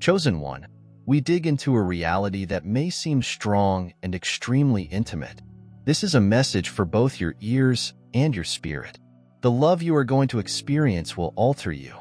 Chosen one, we dig into a reality that may seem strong and extremely intimate. This is a message for both your ears and your spirit. The love you are going to experience will alter you.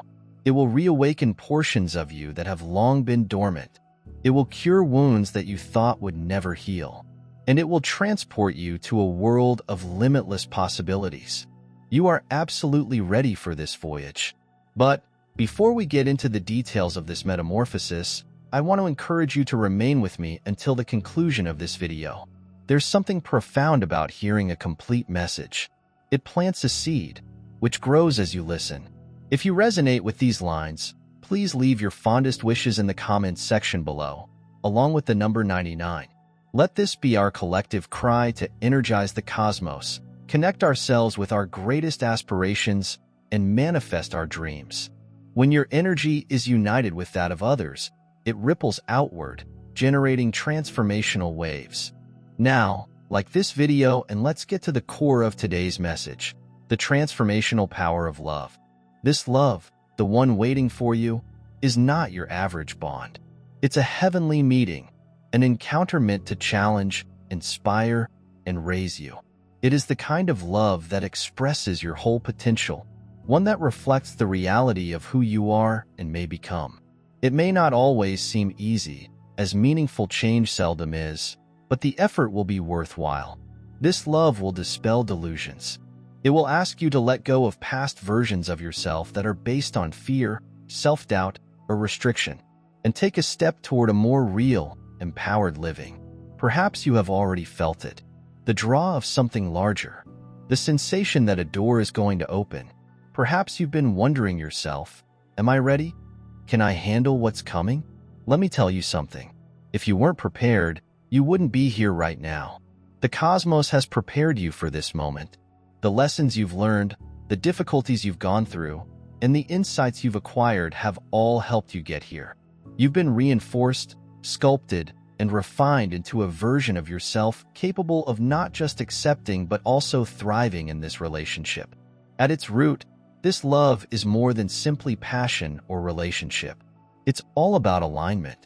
It will reawaken portions of you that have long been dormant. It will cure wounds that you thought would never heal. And it will transport you to a world of limitless possibilities. You are absolutely ready for this voyage. But before we get into the details of this metamorphosis, I want to encourage you to remain with me until the conclusion of this video. There's something profound about hearing a complete message. It plants a seed, which grows as you listen. If you resonate with these lines, please leave your fondest wishes in the comments section below, along with the number 99. Let this be our collective cry to energize the cosmos, connect ourselves with our greatest aspirations, and manifest our dreams. When your energy is united with that of others, it ripples outward, generating transformational waves. Now, like this video, and let's get to the core of today's message, the transformational power of love. This love, the one waiting for you, is not your average bond. It's a heavenly meeting, an encounter meant to challenge, inspire, and raise you. It is the kind of love that expresses your whole potential, one that reflects the reality of who you are and may become. It may not always seem easy, as meaningful change seldom is, but the effort will be worthwhile. This love will dispel delusions. It will ask you to let go of past versions of yourself that are based on fear, self-doubt, or restriction, and take a step toward a more real, empowered living. Perhaps you have already felt it, the draw of something larger, the sensation that a door is going to open. Perhaps you've been wondering yourself, am I ready? Can I handle what's coming? Let me tell you something. If you weren't prepared, you wouldn't be here right now. The cosmos has prepared you for this moment. The lessons you've learned, the difficulties you've gone through, and the insights you've acquired have all helped you get here. You've been reinforced, sculpted, and refined into a version of yourself capable of not just accepting but also thriving in this relationship. At its root, this love is more than simply passion or relationship. It's all about alignment.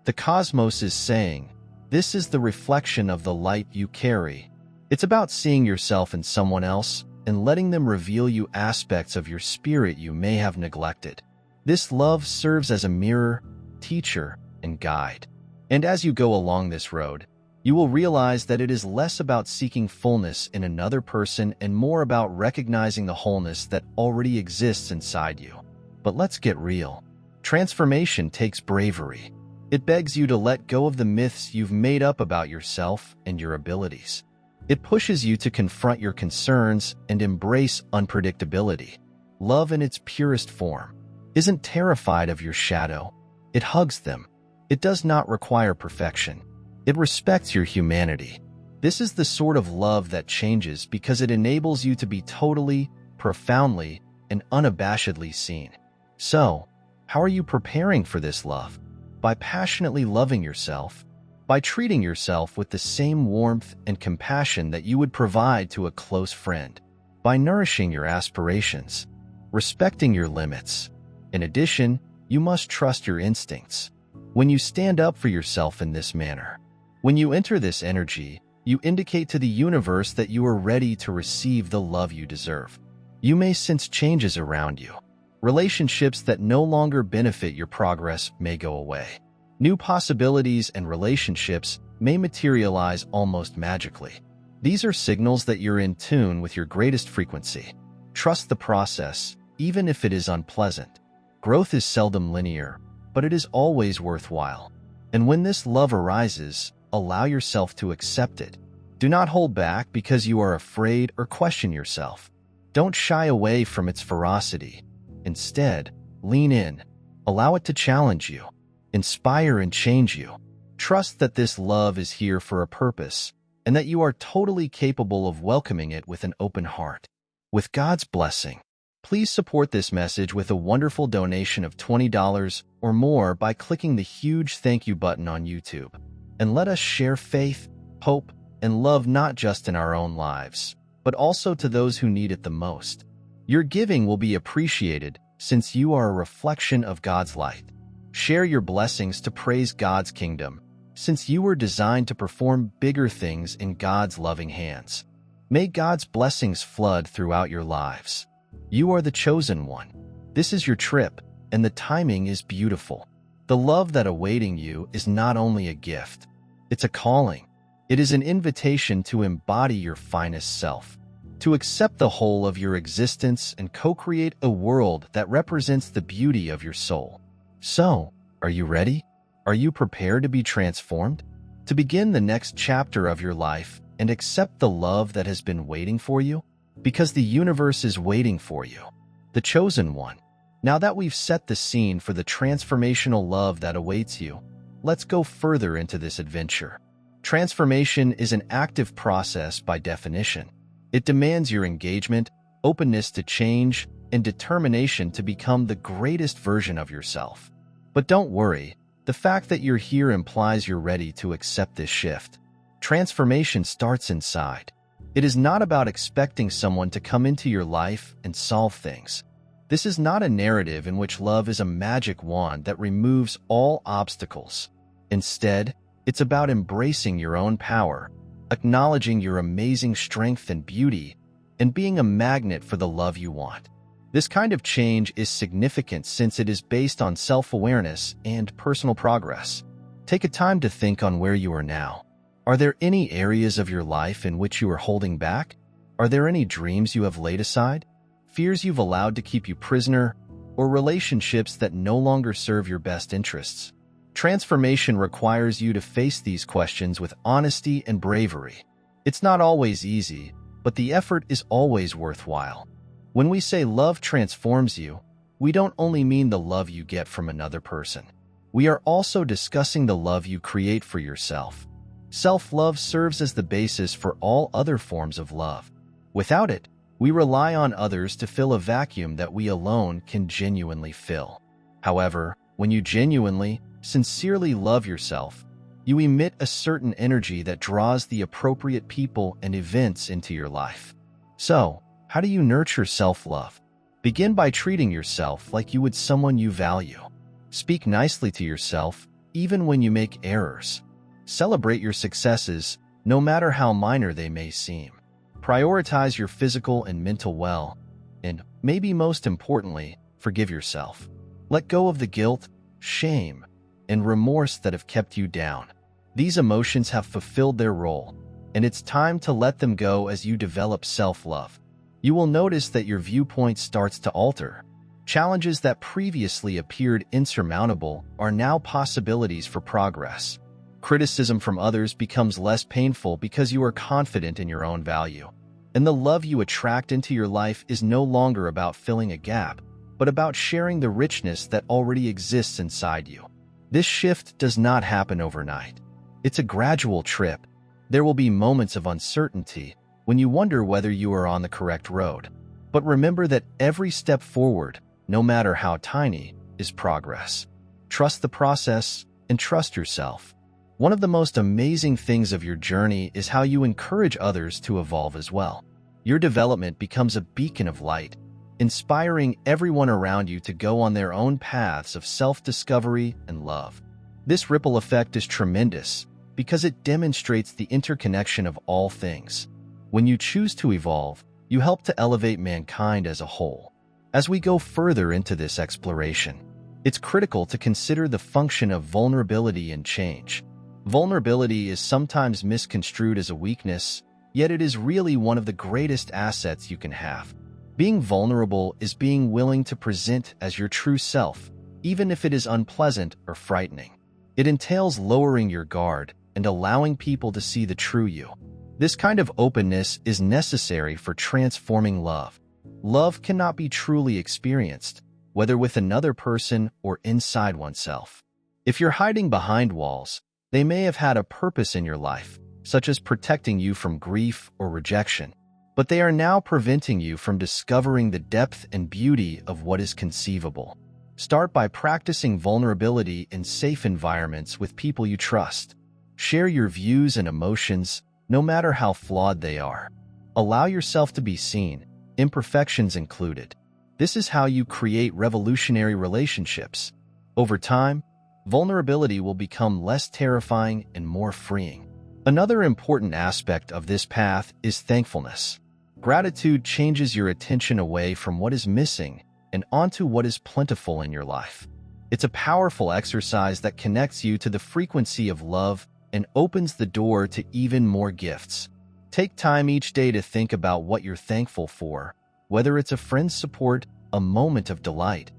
The cosmos is saying, this is the reflection of the light you carry. It's about seeing yourself in someone else and letting them reveal you aspects of your spirit you may have neglected. This love serves as a mirror, teacher, and guide. And as you go along this road, you will realize that it is less about seeking fullness in another person and more about recognizing the wholeness that already exists inside you. But let's get real. Transformation takes bravery. It begs you to let go of the myths you've made up about yourself and your abilities. It pushes you to confront your concerns and embrace unpredictability. Love in its purest form isn't terrified of your shadow. It hugs them. It does not require perfection. It respects your humanity. This is the sort of love that changes because it enables you to be totally, profoundly, and unabashedly seen. So, how are you preparing for this love? By passionately loving yourself, by treating yourself with the same warmth and compassion that you would provide to a close friend, by nourishing your aspirations, respecting your limits. In addition, you must trust your instincts. When you stand up for yourself in this manner, when you enter this energy, you indicate to the universe that you are ready to receive the love you deserve. You may sense changes around you. Relationships that no longer benefit your progress may go away. New possibilities and relationships may materialize almost magically. These are signals that you're in tune with your greatest frequency. Trust the process, even if it is unpleasant. Growth is seldom linear, but it is always worthwhile. And when this love arises, allow yourself to accept it. Do not hold back because you are afraid or question yourself. Don't shy away from its ferocity. Instead, lean in. Allow it to challenge you, inspire and change you. Trust that this love is here for a purpose and that you are totally capable of welcoming it with an open heart. With God's blessing, please support this message with a wonderful donation of $20 or more by clicking the huge thank you button on YouTube. And let us share faith, hope, and love not just in our own lives, but also to those who need it the most. Your giving will be appreciated since you are a reflection of God's light. Share your blessings to praise God's kingdom, since you were designed to perform bigger things in God's loving hands. May God's blessings flood throughout your lives. You are the chosen one. This is your trip, and the timing is beautiful. The love that awaiting you is not only a gift, it's a calling. It is an invitation to embody your finest self, to accept the whole of your existence and co-create a world that represents the beauty of your soul. So, are you ready? Are you prepared to be transformed? To begin the next chapter of your life and accept the love that has been waiting for you? Because the universe is waiting for you, the chosen one. Now that we've set the scene for the transformational love that awaits you, let's go further into this adventure. Transformation is an active process by definition. It demands your engagement, openness to change, and determination to become the greatest version of yourself. But don't worry, the fact that you're here implies you're ready to accept this shift. Transformation starts inside. It is not about expecting someone to come into your life and solve things. This is not a narrative in which love is a magic wand that removes all obstacles. Instead, it's about embracing your own power, acknowledging your amazing strength and beauty, and being a magnet for the love you want. This kind of change is significant since it is based on self-awareness and personal progress. Take a time to think on where you are now. Are there any areas of your life in which you are holding back? Are there any dreams you have laid aside? Fears you've allowed to keep you prisoner? Or relationships that no longer serve your best interests? Transformation requires you to face these questions with honesty and bravery. It's not always easy, but the effort is always worthwhile. When we say love transforms you, we don't only mean the love you get from another person. We are also discussing the love you create for yourself. Self-love serves as the basis for all other forms of love. Without it, we rely on others to fill a vacuum that we alone can genuinely fill. However, when you genuinely, sincerely love yourself, you emit a certain energy that draws the appropriate people and events into your life. So, how do you nurture self-love? Begin by treating yourself like you would someone you value. Speak nicely to yourself, even when you make errors. Celebrate your successes, no matter how minor they may seem. Prioritize your physical and mental well, and, maybe most importantly, forgive yourself. Let go of the guilt, shame, and remorse that have kept you down. These emotions have fulfilled their role, and it's time to let them go as you develop self-love. You will notice that your viewpoint starts to alter. Challenges that previously appeared insurmountable are now possibilities for progress. Criticism from others becomes less painful because you are confident in your own value. And the love you attract into your life is no longer about filling a gap, but about sharing the richness that already exists inside you. This shift does not happen overnight. It's a gradual trip. There will be moments of uncertainty when you wonder whether you are on the correct road. But remember that every step forward, no matter how tiny, is progress. Trust the process and trust yourself. One of the most amazing things of your journey is how you encourage others to evolve as well. Your development becomes a beacon of light, inspiring everyone around you to go on their own paths of self-discovery and love. This ripple effect is tremendous because it demonstrates the interconnection of all things. When you choose to evolve, you help to elevate mankind as a whole. As we go further into this exploration, it's critical to consider the function of vulnerability and change. Vulnerability is sometimes misconstrued as a weakness, yet it is really one of the greatest assets you can have. Being vulnerable is being willing to present as your true self, even if it is unpleasant or frightening. It entails lowering your guard and allowing people to see the true you. This kind of openness is necessary for transforming love. Love cannot be truly experienced, whether with another person or inside oneself. If you're hiding behind walls, they may have had a purpose in your life, such as protecting you from grief or rejection, but they are now preventing you from discovering the depth and beauty of what is conceivable. Start by practicing vulnerability in safe environments with people you trust. Share your views and emotions, no matter how flawed they are. Allow yourself to be seen, imperfections included. This is how you create revolutionary relationships. Over time, vulnerability will become less terrifying and more freeing. Another important aspect of this path is thankfulness. Gratitude changes your attention away from what is missing and onto what is plentiful in your life. It's a powerful exercise that connects you to the frequency of love and opens the door to even more gifts. Take time each day to think about what you're thankful for, whether it's a friend's support, a moment of delight,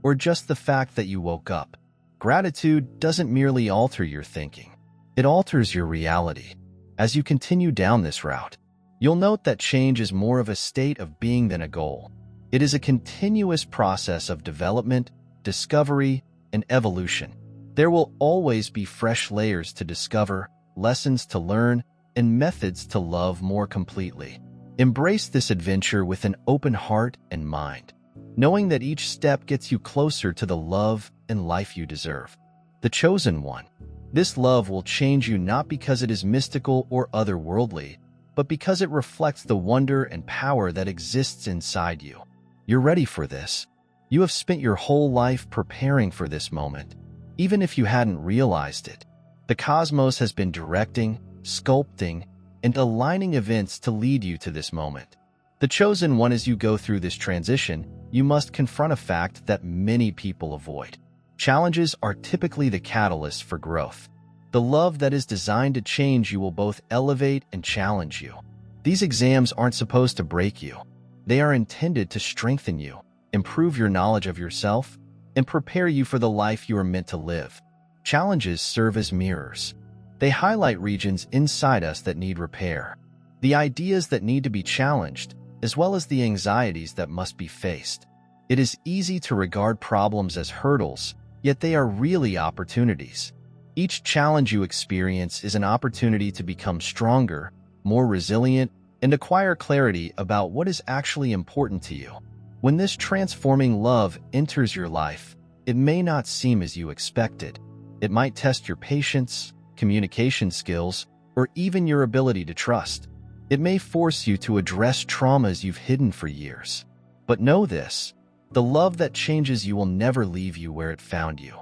or just the fact that you woke up. Gratitude doesn't merely alter your thinking. It alters your reality. As you continue down this route, you'll note that change is more of a state of being than a goal. It is a continuous process of development, discovery, and evolution. There will always be fresh layers to discover, lessons to learn, and methods to love more completely. Embrace this adventure with an open heart and mind, knowing that each step gets you closer to the love and life you deserve. The Chosen One. This love will change you not because it is mystical or otherworldly, but because it reflects the wonder and power that exists inside you. You're ready for this. You have spent your whole life preparing for this moment, even if you hadn't realized it. The cosmos has been directing, sculpting, and aligning events to lead you to this moment. The Chosen One. As you go through this transition, you must confront a fact that many people avoid. Challenges are typically the catalyst for growth. The love that is designed to change you will both elevate and challenge you. These exams aren't supposed to break you. They are intended to strengthen you, improve your knowledge of yourself, and prepare you for the life you are meant to live. Challenges serve as mirrors. They highlight regions inside us that need repair, the ideas that need to be challenged, as well as the anxieties that must be faced. It is easy to regard problems as hurdles, yet they are really opportunities. Each challenge you experience is an opportunity to become stronger, more resilient, and acquire clarity about what is actually important to you. When this transforming love enters your life, it may not seem as you expected. It might test your patience, communication skills, or even your ability to trust. It may force you to address traumas you've hidden for years. But know this: the love that changes you will never leave you where it found you.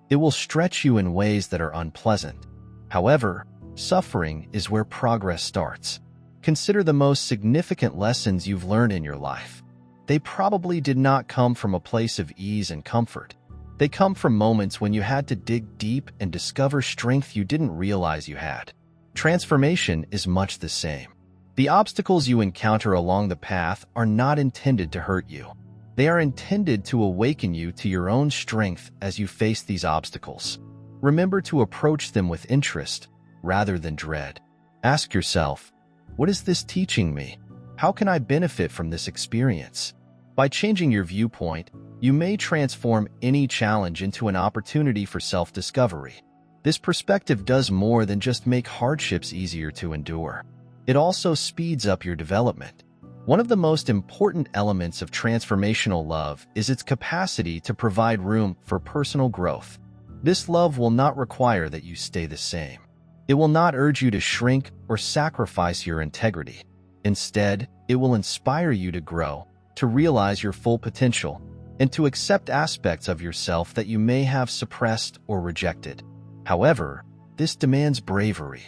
It will stretch you in ways that are unpleasant. However, suffering is where progress starts. Consider the most significant lessons you've learned in your life. They probably did not come from a place of ease and comfort. They come from moments when you had to dig deep and discover strength you didn't realize you had. Transformation is much the same. The obstacles you encounter along the path are not intended to hurt you. They are intended to awaken you to your own strength as you face these obstacles. Remember to approach them with interest rather than dread. Ask yourself, what is this teaching me? How can I benefit from this experience? By changing your viewpoint, you may transform any challenge into an opportunity for self-discovery. This perspective does more than just make hardships easier to endure. It also speeds up your development. One of the most important elements of transformational love is its capacity to provide room for personal growth. This love will not require that you stay the same. It will not urge you to shrink or sacrifice your integrity. Instead, it will inspire you to grow, to realize your full potential, and to accept aspects of yourself that you may have suppressed or rejected. However, this demands bravery.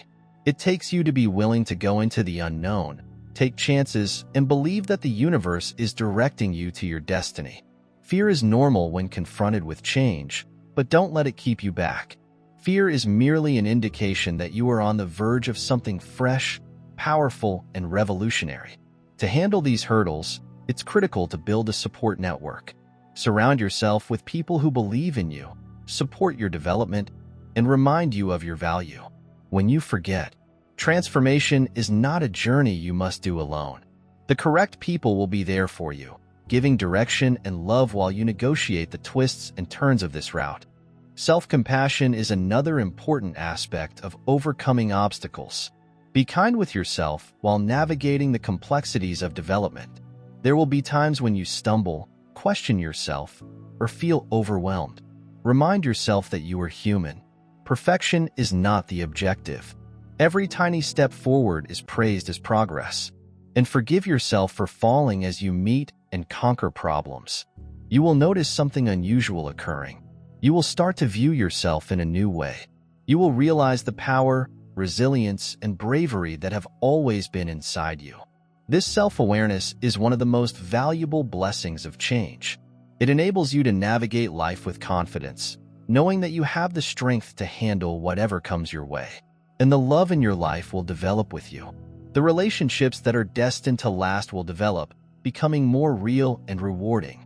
It takes you to be willing to go into the unknown, take chances, and believe that the universe is directing you to your destiny. Fear is normal when confronted with change, but don't let it keep you back. Fear is merely an indication that you are on the verge of something fresh, powerful, and revolutionary. To handle these hurdles, it's critical to build a support network. Surround yourself with people who believe in you, support your development, and remind you of your value. When you forget, transformation is not a journey you must do alone. The correct people will be there for you, giving direction and love while you negotiate the twists and turns of this route. Self-compassion is another important aspect of overcoming obstacles. Be kind with yourself while navigating the complexities of development. There will be times when you stumble, question yourself, or feel overwhelmed. Remind yourself that you are human. Perfection is not the objective. Every tiny step forward is praised as progress. And forgive yourself for falling as you meet and conquer problems. You will notice something unusual occurring. You will start to view yourself in a new way. You will realize the power, resilience, and bravery that have always been inside you. This self-awareness is one of the most valuable blessings of change. It enables you to navigate life with confidence, knowing that you have the strength to handle whatever comes your way. And the love in your life will develop with you. The relationships that are destined to last will develop, becoming more real and rewarding.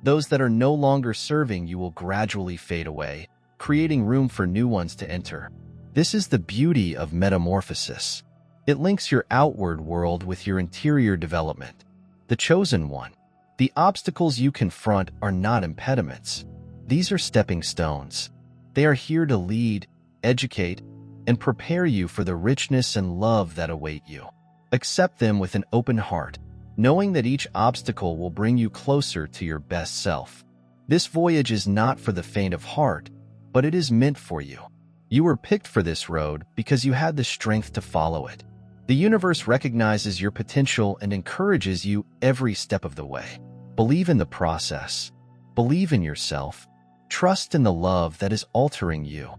Those that are no longer serving you will gradually fade away, creating room for new ones to enter. This is the beauty of metamorphosis. It links your outward world with your interior development. The chosen one. The obstacles you confront are not impediments. These are stepping stones. They are here to lead, educate, and prepare you for the richness and love that await you. Accept them with an open heart, knowing that each obstacle will bring you closer to your best self. This voyage is not for the faint of heart, but it is meant for you. You were picked for this road because you had the strength to follow it. The universe recognizes your potential and encourages you every step of the way. Believe in the process. Believe in yourself. Trust in the love that is altering you.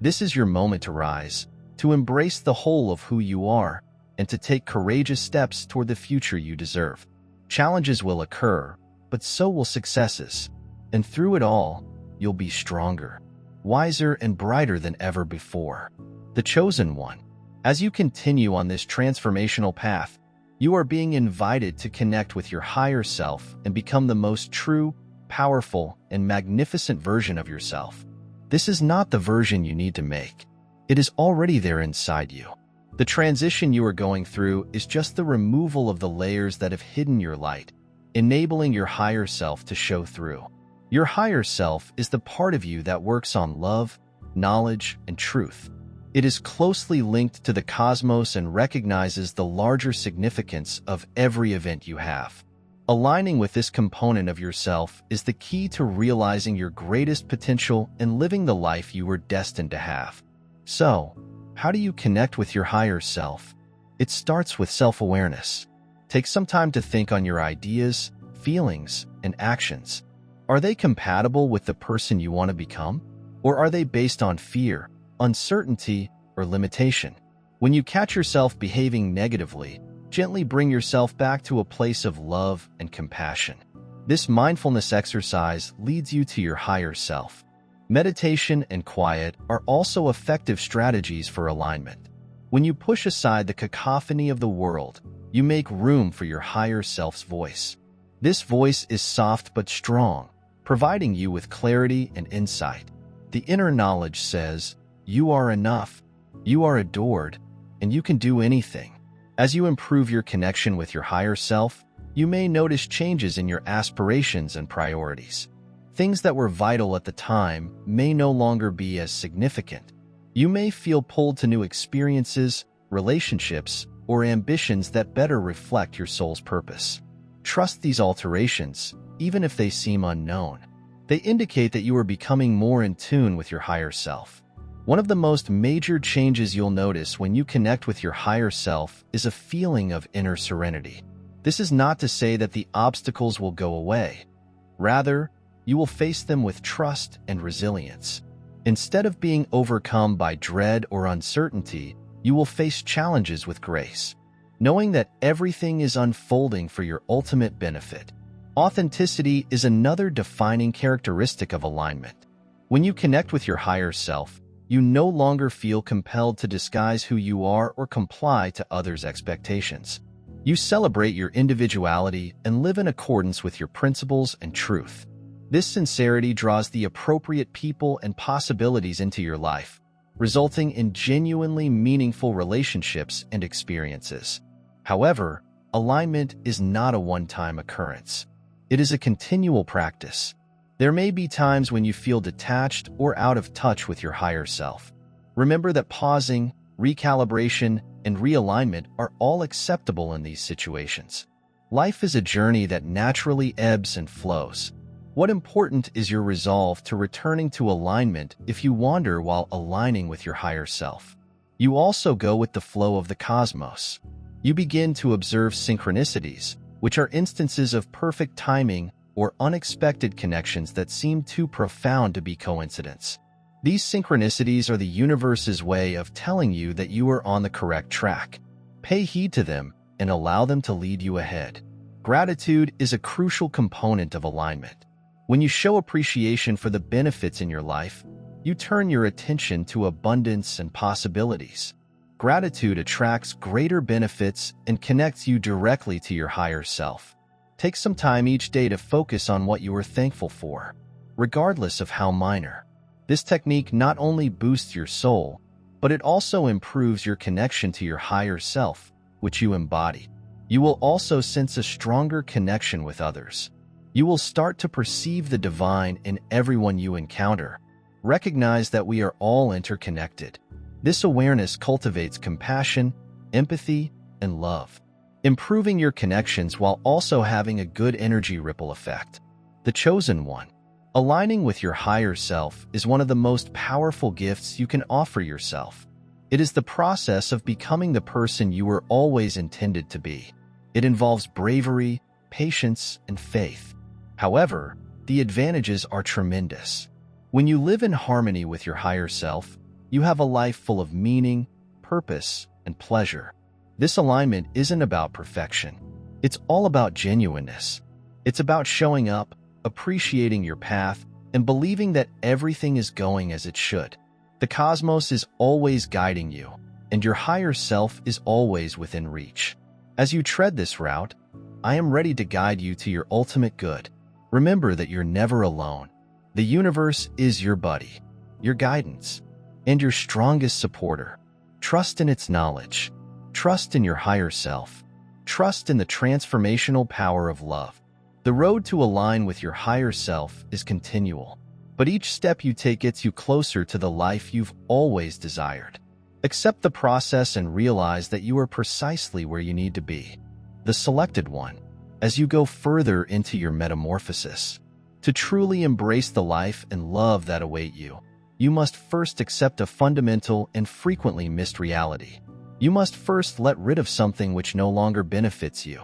This is your moment to rise, to embrace the whole of who you are, and to take courageous steps toward the future you deserve. Challenges will occur, but so will successes. And through it all, you'll be stronger, wiser, and brighter than ever before. The chosen one. As you continue on this transformational path, you are being invited to connect with your higher self and become the most true, powerful, and magnificent version of yourself. This is not the version you need to make. It is already there inside you. The transition you are going through is just the removal of the layers that have hidden your light, enabling your higher self to show through. Your higher self is the part of you that works on love, knowledge, and truth. It is closely linked to the cosmos and recognizes the larger significance of every event you have. Aligning with this component of yourself is the key to realizing your greatest potential and living the life you were destined to have. So, how do you connect with your higher self? It starts with self-awareness. Take some time to think on your ideas, feelings, and actions. Are they compatible with the person you want to become? Or are they based on fear, uncertainty, or limitation? When you catch yourself behaving negatively, gently bring yourself back to a place of love and compassion. This mindfulness exercise leads you to your higher self. Meditation and quiet are also effective strategies for alignment. When you push aside the cacophony of the world, you make room for your higher self's voice. This voice is soft but strong, providing you with clarity and insight. The inner knowledge says, "You are enough, you are adored, and you can do anything." As you improve your connection with your higher self, you may notice changes in your aspirations and priorities. Things that were vital at the time may no longer be as significant. You may feel pulled to new experiences, relationships, or ambitions that better reflect your soul's purpose. Trust these alterations, even if they seem unknown. They indicate that you are becoming more in tune with your higher self. One of the most major changes you'll notice when you connect with your higher self is a feeling of inner serenity. This is not to say that the obstacles will go away. Rather, you will face them with trust and resilience. Instead of being overcome by dread or uncertainty, you will face challenges with grace, knowing that everything is unfolding for your ultimate benefit. Authenticity is another defining characteristic of alignment. When you connect with your higher self, you no longer feel compelled to disguise who you are or comply to others' expectations. You celebrate your individuality and live in accordance with your principles and truth. This sincerity draws the appropriate people and possibilities into your life, resulting in genuinely meaningful relationships and experiences. However, alignment is not a one-time occurrence. It is a continual practice. There may be times when you feel detached or out of touch with your higher self. Remember that pausing, recalibration, and realignment are all acceptable in these situations. Life is a journey that naturally ebbs and flows. What's important is your resolve to returning to alignment if you wander while aligning with your higher self. You also go with the flow of the cosmos. You begin to observe synchronicities, which are instances of perfect timing, or unexpected connections that seem too profound to be coincidence. These synchronicities are the universe's way of telling you that you are on the correct track. Pay heed to them and allow them to lead you ahead. Gratitude is a crucial component of alignment. When you show appreciation for the benefits in your life, you turn your attention to abundance and possibilities. Gratitude attracts greater benefits and connects you directly to your higher self. Take some time each day to focus on what you are thankful for, regardless of how minor. This technique not only boosts your soul, but it also improves your connection to your higher self, which you embody. You will also sense a stronger connection with others. You will start to perceive the divine in everyone you encounter. Recognize that we are all interconnected. This awareness cultivates compassion, empathy, and love, improving your connections while also having a good energy ripple effect. The Chosen One. Aligning with your higher self is one of the most powerful gifts you can offer yourself. It is the process of becoming the person you were always intended to be. It involves bravery, patience, and faith. However, the advantages are tremendous. When you live in harmony with your higher self, you have a life full of meaning, purpose, and pleasure. This alignment isn't about perfection. It's all about genuineness. It's about showing up, appreciating your path, and believing that everything is going as it should. The cosmos is always guiding you, and your higher self is always within reach. As you tread this route, I am ready to guide you to your ultimate good. Remember that you're never alone. The universe is your buddy, your guidance, and your strongest supporter. Trust in its knowledge. Trust in your higher self. Trust in the transformational power of love. The road to align with your higher self is continual, but each step you take gets you closer to the life you've always desired. Accept the process and realize that you are precisely where you need to be, the selected one, as you go further into your metamorphosis. To truly embrace the life and love that await you, you must first accept a fundamental and frequently missed reality. You must first let rid of something which no longer benefits you.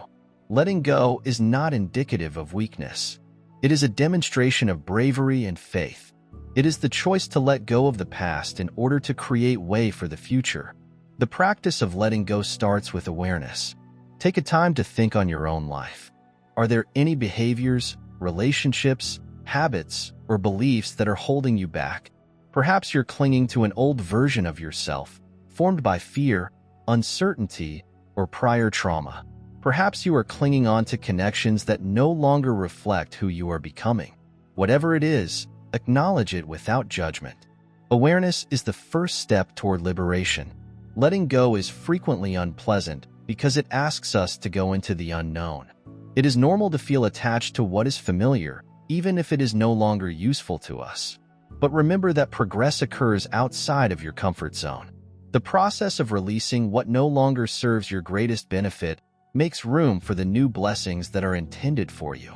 Letting go is not indicative of weakness. It is a demonstration of bravery and faith. It is the choice to let go of the past in order to create way for the future. The practice of letting go starts with awareness. Take a time to think on your own life. Are there any behaviors, relationships, habits, or beliefs that are holding you back? Perhaps you're clinging to an old version of yourself, formed by fear, uncertainty, or prior trauma. Perhaps you are clinging on to connections that no longer reflect who you are becoming. Whatever it is, acknowledge it without judgment. Awareness is the first step toward liberation. Letting go is frequently unpleasant because it asks us to go into the unknown. It is normal to feel attached to what is familiar, even if it is no longer useful to us. But remember that progress occurs outside of your comfort zone. The process of releasing what no longer serves your greatest benefit makes room for the new blessings that are intended for you.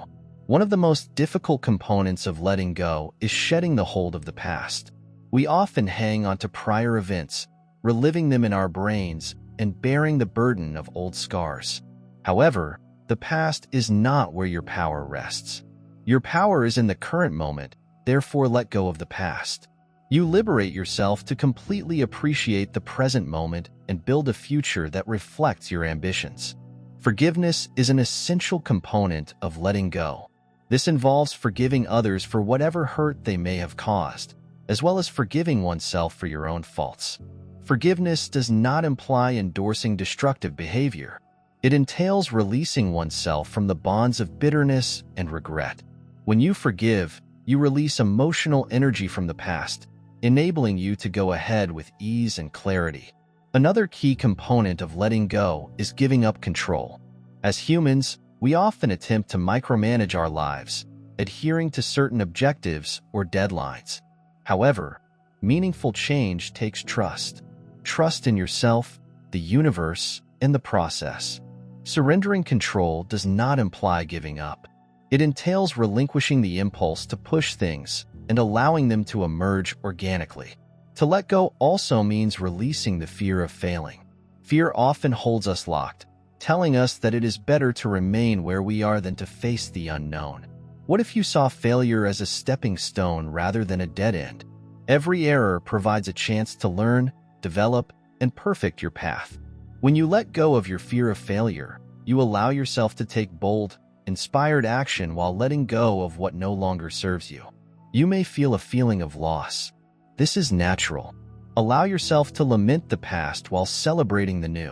One of the most difficult components of letting go is shedding the hold of the past. We often hang on to prior events, reliving them in our brains and bearing the burden of old scars. However, the past is not where your power rests. Your power is in the current moment, therefore let go of the past. You liberate yourself to completely appreciate the present moment and build a future that reflects your ambitions. Forgiveness is an essential component of letting go. This involves forgiving others for whatever hurt they may have caused, as well as forgiving oneself for your own faults. Forgiveness does not imply endorsing destructive behavior. It entails releasing oneself from the bonds of bitterness and regret. When you forgive, you release emotional energy from the past, enabling you to go ahead with ease and clarity. Another key component of letting go is giving up control. As humans, we often attempt to micromanage our lives, adhering to certain objectives or deadlines. However, meaningful change takes trust. Trust in yourself, the universe, and the process. Surrendering control does not imply giving up. It entails relinquishing the impulse to push things and allowing them to emerge organically. To let go also means releasing the fear of failing. Fear often holds us locked, telling us that it is better to remain where we are than to face the unknown. What if you saw failure as a stepping stone rather than a dead end? Every error provides a chance to learn, develop, and perfect your path. When you let go of your fear of failure, you allow yourself to take bold, inspired action while letting go of what no longer serves you. You may feel a feeling of loss. This is natural. Allow yourself to lament the past while celebrating the new.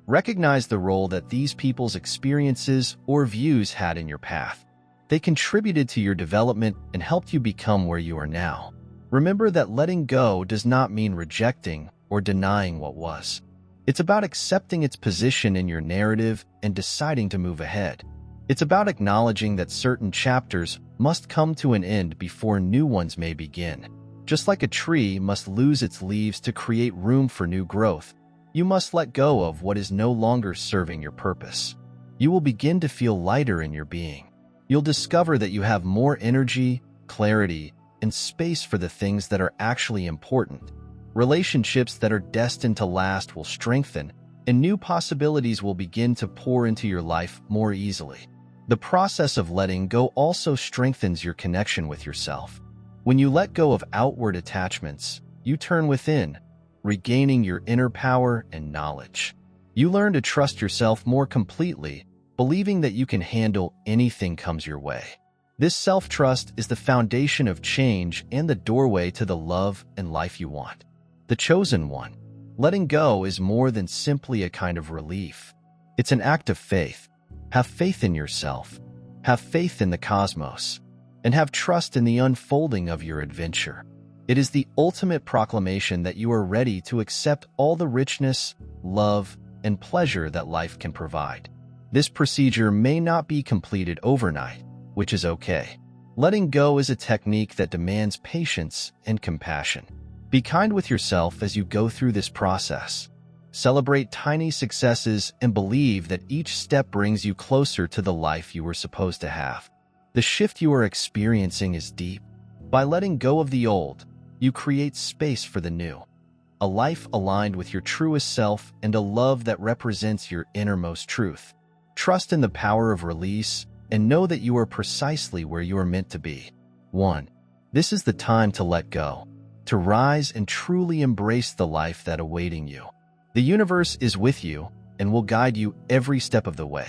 Recognize the role that these people's experiences or views had in your path. They contributed to your development and helped you become where you are now. Remember that letting go does not mean rejecting or denying what was. It's about accepting its position in your narrative and deciding to move ahead. It's about acknowledging that certain chapters must come to an end before new ones may begin. Just like a tree must lose its leaves to create room for new growth, you must let go of what is no longer serving your purpose. You will begin to feel lighter in your being. You'll discover that you have more energy, clarity, and space for the things that are actually important. Relationships that are destined to last will strengthen, and new possibilities will begin to pour into your life more easily. The process of letting go also strengthens your connection with yourself. When you let go of outward attachments, you turn within, regaining your inner power and knowledge. You learn to trust yourself more completely, believing that you can handle anything comes your way. This self-trust is the foundation of change and the doorway to the love and life you want. The chosen one. Letting go is more than simply a kind of relief. It's an act of faith. Have faith in yourself. Have faith in the cosmos. And have trust in the unfolding of your adventure. It is the ultimate proclamation that you are ready to accept all the richness, love, and pleasure that life can provide. This procedure may not be completed overnight, which is okay. Letting go is a technique that demands patience and compassion. Be kind with yourself as you go through this process. Celebrate tiny successes and believe that each step brings you closer to the life you were supposed to have. The shift you are experiencing is deep. By letting go of the old, you create space for the new. A life aligned with your truest self and a love that represents your innermost truth. Trust in the power of release and know that you are precisely where you are meant to be. 1. This is the time to let go, to rise and truly embrace the life that awaiting you. The universe is with you and will guide you every step of the way.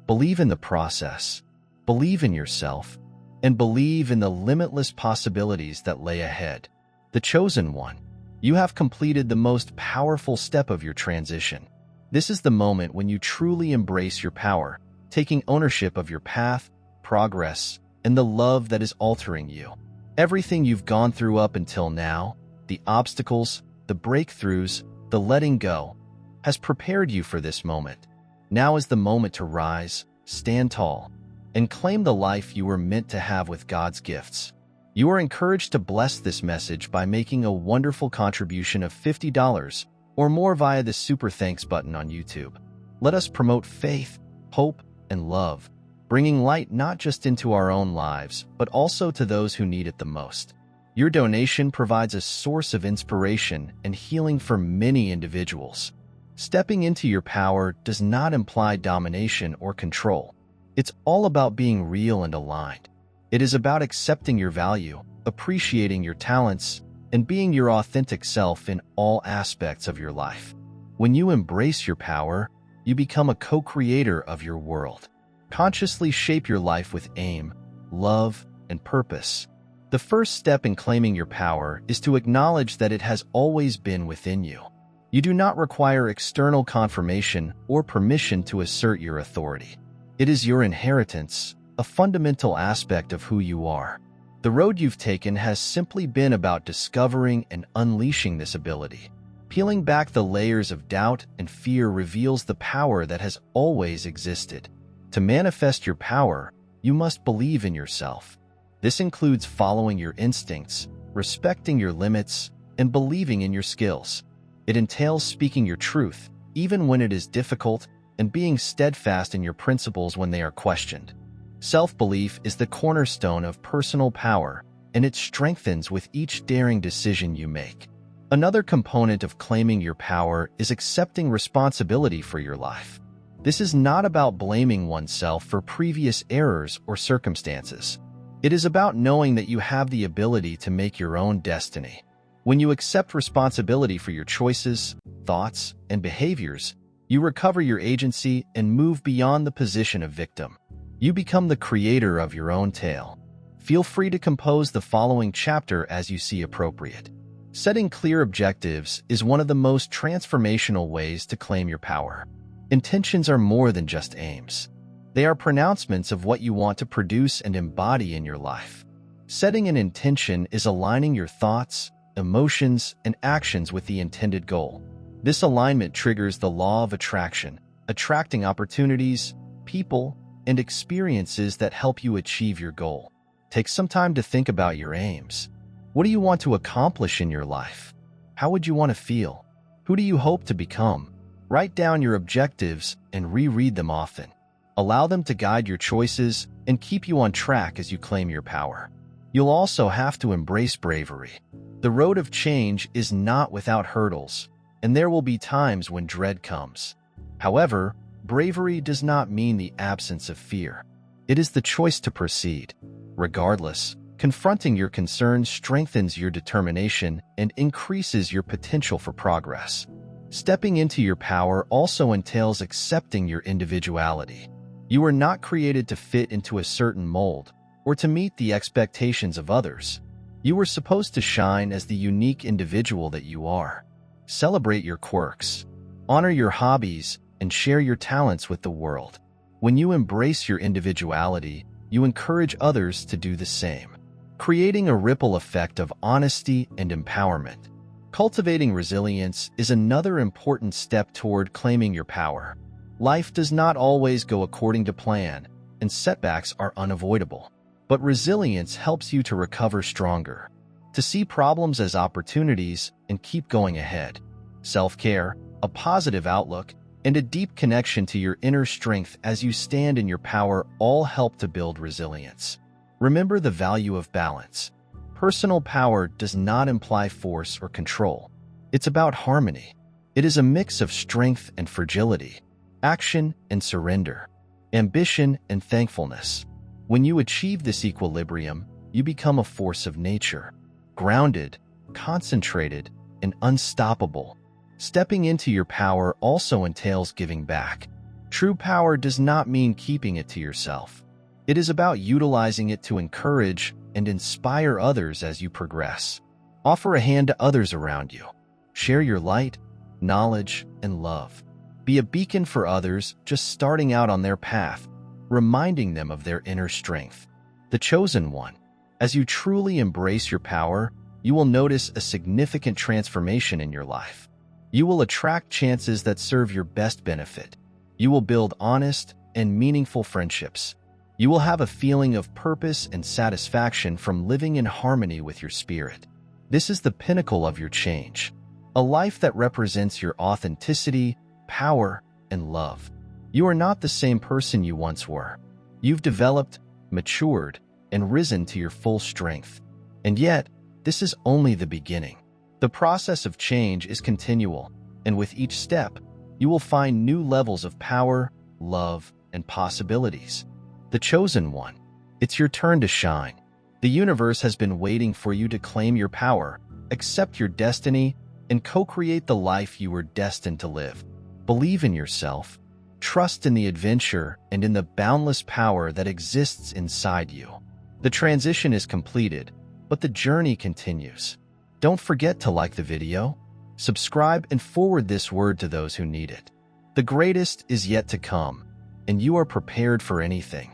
Believe in the process, believe in yourself, and believe in the limitless possibilities that lay ahead. The chosen one. You have completed the most powerful step of your transition. This is the moment when you truly embrace your power, taking ownership of your path, progress, and the love that is altering you. Everything you've gone through up until now, the obstacles, the breakthroughs, the letting go, has prepared you for this moment. Now is the moment to rise, stand tall, and claim the life you were meant to have with God's gifts. You are encouraged to bless this message by making a wonderful contribution of $50 or more via the Super Thanks button on YouTube. Let us promote faith, hope, and love, bringing light not just into our own lives, but also to those who need it the most. Your donation provides a source of inspiration and healing for many individuals. Stepping into your power does not imply domination or control. It's all about being real and aligned. It is about accepting your value, appreciating your talents, and being your authentic self in all aspects of your life. When you embrace your power, you become a co-creator of your world. Consciously shape your life with aim, love, and purpose. The first step in claiming your power is to acknowledge that it has always been within you. You do not require external confirmation or permission to assert your authority. It is your inheritance, a fundamental aspect of who you are. The road you've taken has simply been about discovering and unleashing this ability. Peeling back the layers of doubt and fear reveals the power that has always existed. To manifest your power, you must believe in yourself. This includes following your instincts, respecting your limits, and believing in your skills. It entails speaking your truth, even when it is difficult, and being steadfast in your principles when they are questioned. Self-belief is the cornerstone of personal power, and it strengthens with each daring decision you make. Another component of claiming your power is accepting responsibility for your life. This is not about blaming oneself for previous errors or circumstances. It is about knowing that you have the ability to make your own destiny. When you accept responsibility for your choices, thoughts, and behaviors, you recover your agency and move beyond the position of victim. You become the creator of your own tale. Feel free to compose the following chapter as you see appropriate. Setting clear objectives is one of the most transformational ways to claim your power. Intentions are more than just aims. They are pronouncements of what you want to produce and embody in your life. Setting an intention is aligning your thoughts, emotions, and actions with the intended goal. This alignment triggers the law of attraction, attracting opportunities, people, and experiences that help you achieve your goal. Take some time to think about your aims. What do you want to accomplish in your life? How would you want to feel? Who do you hope to become? Write down your objectives and reread them often. Allow them to guide your choices and keep you on track as you claim your power. You'll also have to embrace bravery. The road of change is not without hurdles, and there will be times when dread comes. However, bravery does not mean the absence of fear. It is the choice to proceed. Regardless, confronting your concerns strengthens your determination and increases your potential for progress. Stepping into your power also entails accepting your individuality. You are not created to fit into a certain mold or to meet the expectations of others. You were supposed to shine as the unique individual that you are. Celebrate your quirks, honor your hobbies, and share your talents with the world. When you embrace your individuality, you encourage others to do the same, creating a ripple effect of honesty and empowerment. Cultivating resilience is another important step toward claiming your power. Life does not always go according to plan, and setbacks are unavoidable. But resilience helps you to recover stronger, to see problems as opportunities and keep going ahead. Self-care, a positive outlook, and a deep connection to your inner strength as you stand in your power all help to build resilience. Remember the value of balance. Personal power does not imply force or control. It's about harmony. It is a mix of strength and fragility, action and surrender, ambition and thankfulness. When you achieve this equilibrium, you become a force of nature, grounded, concentrated, and unstoppable. Stepping into your power also entails giving back. True power does not mean keeping it to yourself. It is about utilizing it to encourage and inspire others as you progress. Offer a hand to others around you. Share your light, knowledge, and love. Be a beacon for others just starting out on their path, reminding them of their inner strength. The chosen one. As you truly embrace your power, you will notice a significant transformation in your life. You will attract chances that serve your best benefit. You will build honest and meaningful friendships. You will have a feeling of purpose and satisfaction from living in harmony with your spirit. This is the pinnacle of your change, a life that represents your authenticity, power, and love. You are not the same person you once were. You've developed, matured, and risen to your full strength. And yet, this is only the beginning. The process of change is continual, and with each step, you will find new levels of power, love, and possibilities. The chosen one. It's your turn to shine. The universe has been waiting for you to claim your power, accept your destiny, and co-create the life you were destined to live. Believe in yourself. Trust in the adventure and in the boundless power that exists inside you. The transition is completed, but the journey continues. Don't forget to like the video, subscribe, and forward this word to those who need it. The greatest is yet to come, and you are prepared for anything.